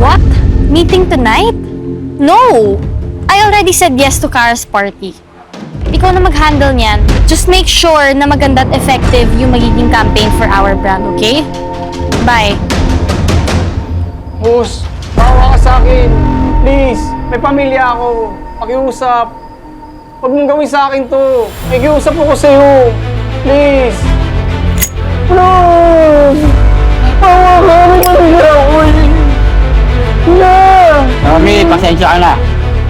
What? Meeting tonight? No! I already said yes to Kara's party. Ikaw na mag-handle niyan. Just make sure na maganda at effective yung magiging campaign for our brand, okay? Bye. Boss, bawa ka sa akin. Please, may pamilya ako. Pakiusap. Huwag mong gawin sa akin to. Nakikiusap ako sa'yo. Please. Please! Bawa ka ng pamilya ako eh. Tommy, pasensya ka na.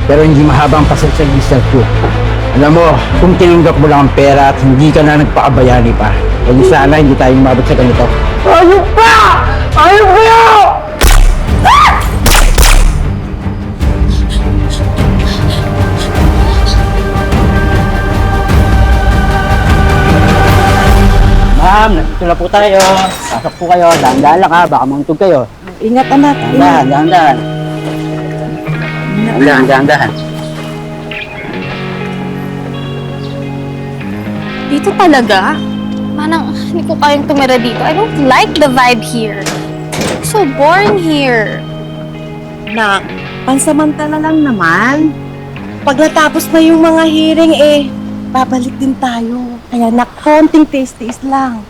Pero hindi mahabang pasensya ng Mr. Q. Alam mo, kung tinanggap mo lang ang pera at hindi ka na nagpakabayani pa, hindi sana hindi tayo umabot sa ganito. Ayok pa! Ayok kayo! Ma'am, nandito na po tayo. Pasok po kayo. Dahan-dahan lang ha, baka mauntog kayo. Ingat anak. Dahan-dahan. Dahan-dahan. Dito talaga? Manang, hindi ko kayang tumira dito. I don't like the vibe here. It's so boring here. Nak, pansamantala lang naman. Pag natapos na yung mga hearing babalik din tayo. Kaya nak, konting taste-taste lang.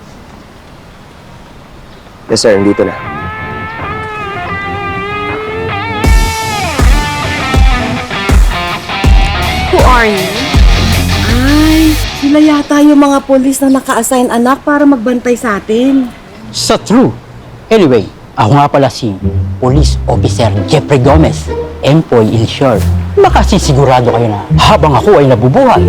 Yes sir, dito na. Who are you? Ay, sila yata yung mga polis na naka-assign anak para magbantay sa atin. So true. Anyway, ako nga pala si Police Officer Jeffrey Gomez, employee in short. Makasisigurado kayo na habang ako ay nabubuhay,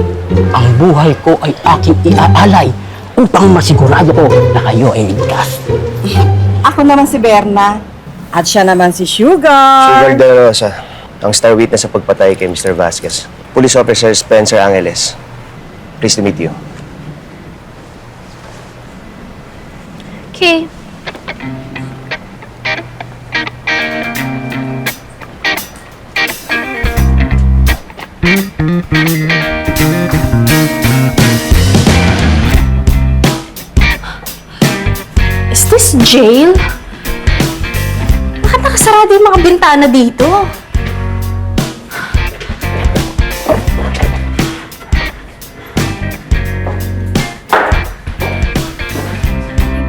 ang buhay ko ay aking iaalay upang masigurado ko na kayo ay ligtas. Ako naman si Berna. At siya naman si Sugar Sugar. De La Rosa, ang star witness sa pagpatay kay Mr. Vasquez. Police Officer Spencer Angeles. Pleased to meet you. Okay. Is this jail? Bakit nakasarado yung mga bintana dito?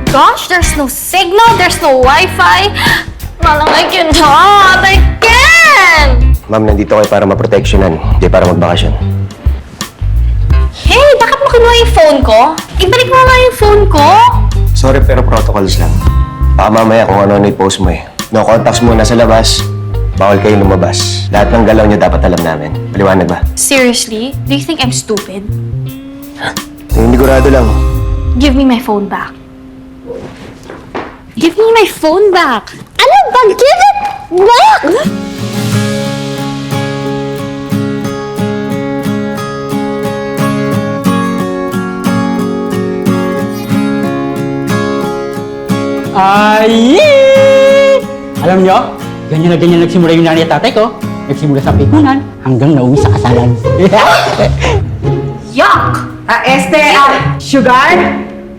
Gosh, there's no signal, there's no Wi-Fi. Malang I cannot, I can't! Ma'am, nandito kayo para maproteksyonan, hindi para magbakasyon. Hey, bakit mo kinuha yung phone ko? Ibalik mo nga yung phone ko. Sorry pero protocols lang. Baka mamaya kung ano i-post mo eh. No contacts muna sa labas. Bawal kayong lumabas. Lahat ng galaw niyo dapat alam namin. Maliwanag ba? Seriously? Do you think I'm stupid? Hinigurado lang. Give me my phone back. Give me my phone back! Ano ba? Give it back! Ay! Alam nyo, ganyan na ganyan nagsimula yung nanay at tatay ko. Nagsimula sa pikunan hanggang nauwi sa kasalan. Yuck! Sugar,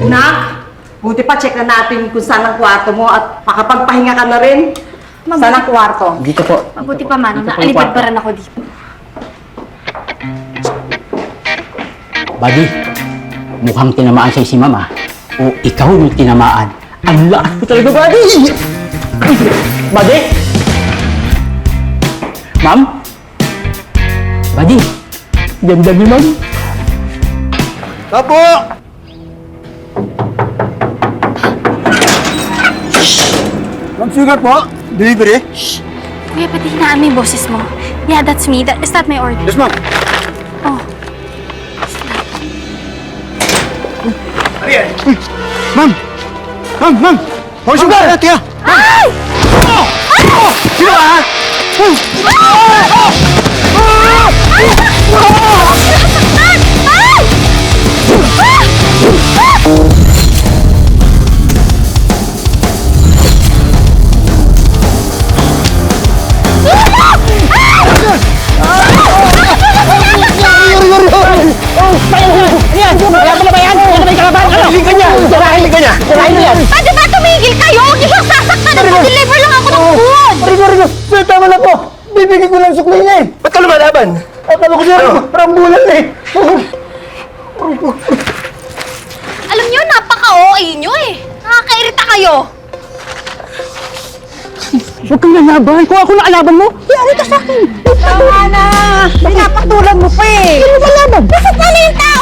nak, buti pa check na natin kung saan ang kwarto mo at makapagpahinga ka na rin. Saan ang kwarto? Dito po. Mabuti pa, Manong. Dito po yung kwarto. Naalibad ako dito. Buddy, mukhang tinamaan sa'yo si Mama. O ikaw yung tinamaan. Ang lakas ko talaga, Buddy! Buddy! Ma'am? Buddy! Ganda ni Ma'am. Tapo! Ma'am Sugar po, delivery? Kuya, pati hinaan mo yung boses mo. Yeah, that's me. Is that my order? Yes, ma'am. Oh. Ano yan? Ma'am! Ma'am! Ma'am! Oh, Sugar! Tiya! Ay! Sino ka? Pwede ba tumigil kayo? Huwag niyo siyang sasaktan. Nag-deliver lang ako ng food. Binibigay ko lang sukli niya eh. Ba't ka lumalaban? Akala ko siya, rambulan eh. Alam niyo, napaka-OA niyo eh. Nakakairita kayo. Huwag kang lalaban. Kung ako nakalaban mo, yari ka sa akin. Tama na! Pinapatulan mo pa eh! Ano ba laban? Bakit pala yung tao